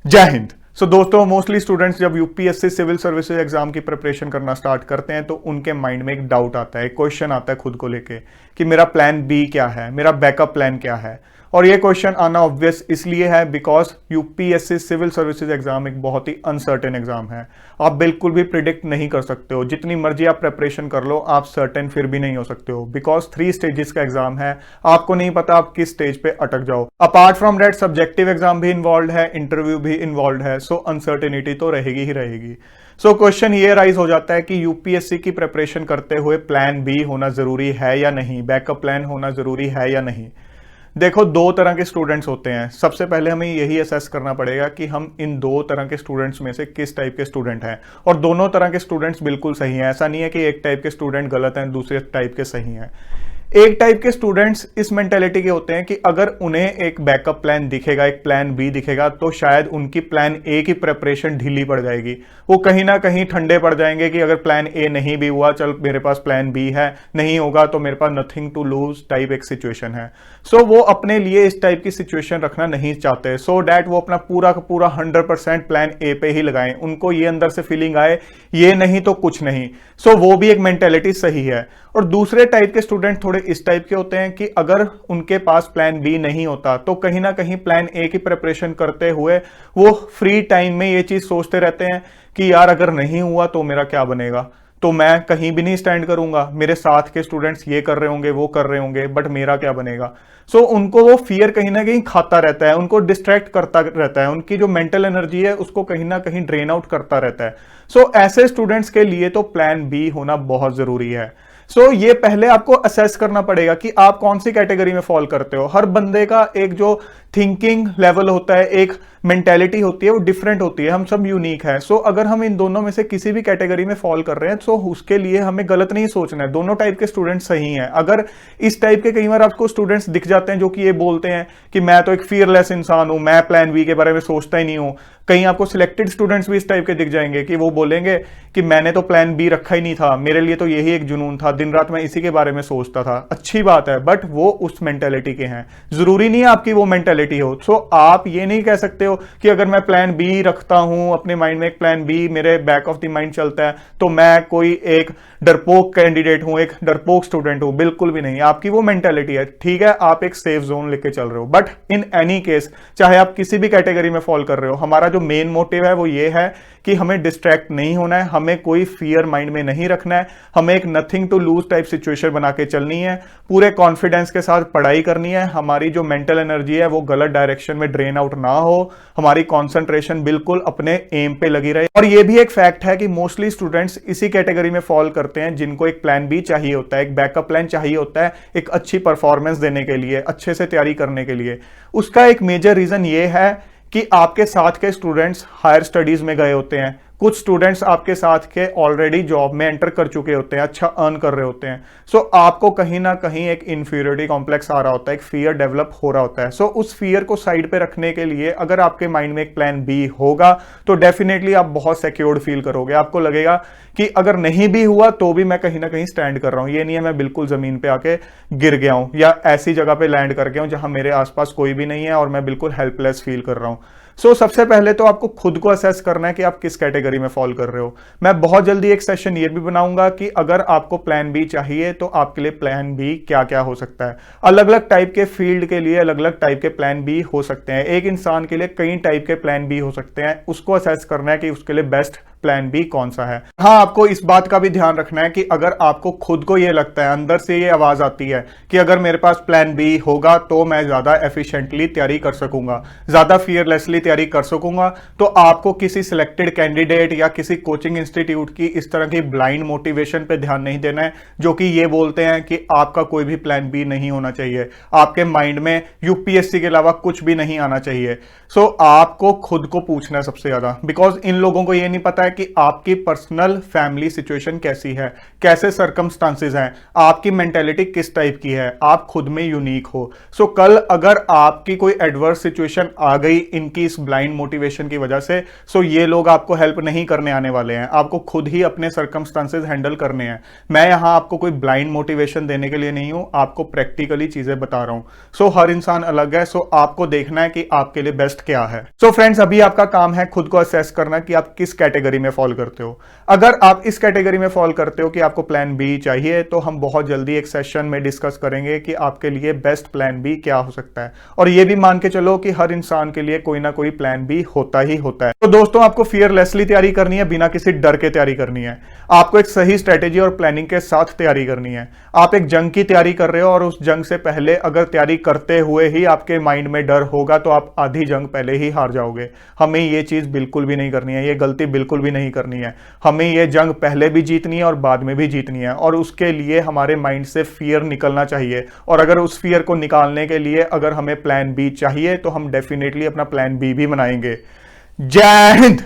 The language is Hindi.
जय हिंद। दोस्तों, मोस्टली स्टूडेंट्स जब यूपीएससी सिविल सर्विसेज एग्जाम की प्रिपरेशन करना स्टार्ट करते हैं तो उनके माइंड में एक डाउट आता है, एक क्वेश्चन आता है खुद को लेके कि मेरा प्लान बी क्या है, मेरा बैकअप प्लान क्या है। और ये क्वेश्चन आना ऑब्वियस इसलिए है because UPSC civil services exam एक बहुत ही अनसर्टेन एग्जाम है। आप बिल्कुल भी प्रिडिक्ट नहीं कर सकते हो, जितनी मर्जी आप प्रिपरेशन कर लो आप सर्टेन फिर भी नहीं हो सकते हो बिकॉज 3 स्टेजेस का एग्जाम है। आपको नहीं पता आप किस स्टेज पे अटक जाओ। Apart from that subjective exam भी इन्वॉल्व है, इंटरव्यू भी इन्वॉल्व है, सो अनसर्टेनिटी तो रहेगी ही रहेगी। क्वेश्चन ये राइज हो जाता है कि यूपीएससी की प्रिपरेशन करते हुए प्लान बी होना जरूरी है या नहीं, बैकअप प्लान होना जरूरी है या नहीं। देखो, 2 तरह के स्टूडेंट्स होते हैं। सबसे पहले हमें यही असेस करना पड़ेगा कि हम इन 2 तरह के स्टूडेंट्स में से किस टाइप के स्टूडेंट हैं, और दोनों तरह के स्टूडेंट्स बिल्कुल सही हैं। ऐसा नहीं है कि एक टाइप के स्टूडेंट गलत हैं, दूसरे टाइप के सही हैं। एक टाइप के स्टूडेंट्स इस मेंटेलिटी के होते हैं कि अगर उन्हें एक बैकअप प्लान दिखेगा, एक प्लान बी दिखेगा, तो शायद उनकी प्लान ए की प्रिपरेशन ढीली पड़ जाएगी। वो कहीं ना कहीं ठंडे पड़ जाएंगे कि अगर प्लान ए नहीं भी हुआ, चल मेरे पास प्लान बी है, नहीं होगा तो मेरे पास नथिंग टू लूज टाइप एक सिचुएशन है। वो अपने लिए इस टाइप की सिचुएशन रखना नहीं चाहते, सो डैट वो अपना पूरा का पूरा 100% प्लान ए पे ही लगाएं। उनको ये अंदर से फीलिंग आए ये नहीं तो कुछ नहीं। वो भी एक मेंटेलिटी सही है। और दूसरे टाइप के स्टूडेंट थोड़े इस टाइप के होते हैं कि अगर उनके पास प्लान बी नहीं होता तो कहीं ना कहीं प्लान ए की प्रिपरेशन करते हुए वो फ्री टाइम में ये चीज सोचते रहते हैं कि यार अगर नहीं हुआ तो मेरा क्या बनेगा, तो मैं कहीं भी नहीं स्टैंड करूंगा, मेरे साथ के स्टूडेंट्स ये कर रहे होंगे, वो कर रहे होंगे, बट मेरा क्या बनेगा। उनको वो फियर कहीं ना कहीं खाता रहता है, उनको डिस्ट्रैक्ट करता रहता है, उनकी जो मेंटल एनर्जी है उसको कहीं ना कहीं ड्रेन आउट करता रहता है। ऐसे स्टूडेंट्स के लिए तो प्लान बी होना बहुत जरूरी है। ये पहले आपको असेस करना पड़ेगा कि आप कौन सी कैटेगरी में फॉल करते हो। हर बंदे का एक जो थिंकिंग लेवल होता है, एक मेंटेलिटी होती है, वो डिफरेंट होती है। हम सब यूनिक है। अगर हम इन दोनों में से किसी भी कैटेगरी में फॉल कर रहे हैं तो उसके लिए हमें गलत नहीं सोचना है। दोनों टाइप के स्टूडेंट्स सही हैं। अगर इस टाइप के कई बार आपको स्टूडेंट्स दिख जाते हैं जो कि ये बोलते हैं कि मैं तो एक फियरलेस इंसान हूं, मैं प्लान बी के बारे में सोचता ही नहीं हूं। कहीं आपको सिलेक्टेड स्टूडेंट्स भी इस टाइप के दिख जाएंगे कि वो बोलेंगे कि मैंने तो प्लान बी रखा ही नहीं था, मेरे लिए तो यही एक जुनून था, दिन रात मैं इसी के बारे में सोचता था। अच्छी बात है, बट वो उस मेंटेलिटी के हैं। जरूरी नहीं है आपकी वो मेंटेलिटी हो। आप ये नहीं कह सकते हो कि अगर मैं प्लान बी रखता हूं अपने माइंड में, एक प्लान बी मेरे बैक ऑफ द माइंड चलता है, तो मैं कोई एक डरपोक कैंडिडेट हूं, एक डरपोक स्टूडेंट हूं। बिल्कुल भी नहीं, आपकी वो मेंटेलिटी है। ठीक है, आप एक सेफ जोन लेके चल रहे हो, बट इन एनी केस चाहे आप किसी भी कैटेगरी में फॉल कर रहे हो, हमारा जो मेन मोटिव है वो ये है कि हमें डिस्ट्रैक्ट नहीं होना है, हमें कोई फियर माइंड में नहीं रखना है, हमें एक nothing to lose type situation बना के चलनी है, पूरे कॉन्फिडेंस के साथ पढ़ाई करनी है। हमारी जो मेंटल एनर्जी है वो गलत डायरेक्शन में ड्रेन आउट ना हो, हमारी कंसंट्रेशन बिल्कुल अपने एम पे लगी रहे। और ये भी एक फैक्ट है कि मोस्टली स्टूडेंट्स इसी कैटेगरी में फॉल करते हैं जिनको एक प्लान बी चाहिए होता है, एक बैकअप प्लान चाहिए होता है एक अच्छी परफॉर्मेंस देने के लिए, अच्छे से तैयारी करने के लिए। उसका एक मेजर रीजन ये है कि आपके साथ के स्टूडेंट्स हायर स्टडीज में गए होते हैं, कुछ स्टूडेंट्स आपके साथ के ऑलरेडी जॉब में एंटर कर चुके होते हैं, अच्छा अर्न कर रहे होते हैं। आपको कहीं ना कहीं एक इंफीरियरिटी कॉम्प्लेक्स आ रहा होता है, एक फियर डेवलप हो रहा होता है। उस फियर को साइड पे रखने के लिए अगर आपके माइंड में एक प्लान बी होगा तो डेफिनेटली आप बहुत सिक्योर्ड फील करोगे। आपको लगेगा कि अगर नहीं भी हुआ तो भी मैं कहीं ना कहीं स्टैंड कर रहा हूं, ये नहीं है मैं बिल्कुल जमीन पे आके गिर गया हूं या ऐसी जगह पे लैंड कर गया हूं जहां मेरे आसपास कोई भी नहीं है और मैं बिल्कुल हेल्पलेस फील कर रहा हूं। सबसे पहले तो आपको खुद को असेस करना है कि आप किस कैटेगरी में फॉल कर रहे हो। मैं बहुत जल्दी एक सेशन ये भी बनाऊंगा कि अगर आपको प्लान बी चाहिए तो आपके लिए प्लान बी क्या क्या हो सकता है। अलग अलग टाइप के फील्ड के लिए अलग अलग टाइप के प्लान बी हो सकते हैं। एक इंसान के लिए कई टाइप के प्लान बी हो सकते हैं, उसको असेस करना है कि उसके लिए बेस्ट प्लान बी कौन सा है। हाँ, आपको इस बात का भी ध्यान रखना है कि अगर आपको खुद को ये लगता है, अंदर से ये आवाज आती है कि अगर मेरे पास प्लान बी होगा तो मैं ज्यादा एफिशिएंटली तैयारी कर सकूंगा, ज्यादा फियरलेसली तैयारी कर सकूंगा, तो आपको किसी सिलेक्टेड कैंडिडेट या किसी कोचिंग इंस्टीट्यूट की इस तरह की ब्लाइंड मोटिवेशन पे ध्यान नहीं देना है जो कि ये बोलते हैं कि आपका कोई भी प्लान बी नहीं होना चाहिए, आपके माइंड में यूपीएससी के अलावा कुछ भी नहीं आना चाहिए। आपको खुद को पूछना है सबसे ज्यादा, बिकॉज इन लोगों को ये नहीं पता है कि आपकी पर्सनल फैमिली सिचुएशन कैसी है, कैसे सर्कमस्टांसेस हैं, आपकी मेंटेलिटी किस टाइप की है, आप खुद में यूनिक हो। सो कल अगर आपकी कोई एडवर्स सिचुएशन आ गई इनकी इस ब्लाइंड मोटिवेशन की वजह से, सो ये लोग आपको हेल्प नहीं करने आने वाले हैं, आपको खुद ही अपने सर्कमस्टांसेस हैंडल करने हैं। मैं यहां आपको कोई ब्लाइंड मोटिवेशन देने के लिए नहीं हूं, आपको प्रैक्टिकली चीजें बता रहा हूं। सो हर इंसान अलग है, सो आपको देखना है कि आपके लिए बेस्ट क्या है। सो फ्रेंड्स, अभी आपका काम है खुद को असेस करना कि आप किस कैटेगरी में फॉल करते हो। अगर आप इस कैटेगरी में फॉल करते हो कि आपको प्लान बी चाहिए, तो हम बहुत जल्दी एक सेशन में डिस्कस करेंगे कि आपके लिए बेस्ट प्लान बी क्या हो सकता है। और ये भी मान के चलो कि हर इंसान के लिए कोई ना कोई प्लान बी होता ही होता है। तो दोस्तों, आपको फियरलेसली तैयारी करनी है, बिना किसी डर के तैयारी करनी है। आपको एक सही स्ट्रेटेजी और प्लानिंग के साथ तैयारी करनी है। आप एक जंग की तैयारी कर रहे हो और उस जंग से पहले अगर तैयारी करते हुए ही आपके माइंड में डर होगा तो आप आधी जंग पहले ही हार जाओगे। हमें ये चीज बिल्कुल भी नहीं करनी है, ये गलती बिल्कुल भी नहीं करनी है। हमें ये जंग पहले भी जीतनी है और बाद में भी जीतनी है, और उसके लिए हमारे माइंड से फियर निकलना चाहिए। और अगर उस फियर को निकालने के लिए अगर हमें प्लान बी चाहिए तो हम डेफिनेटली अपना प्लान बी भी बनाएंगे। जय हिंद।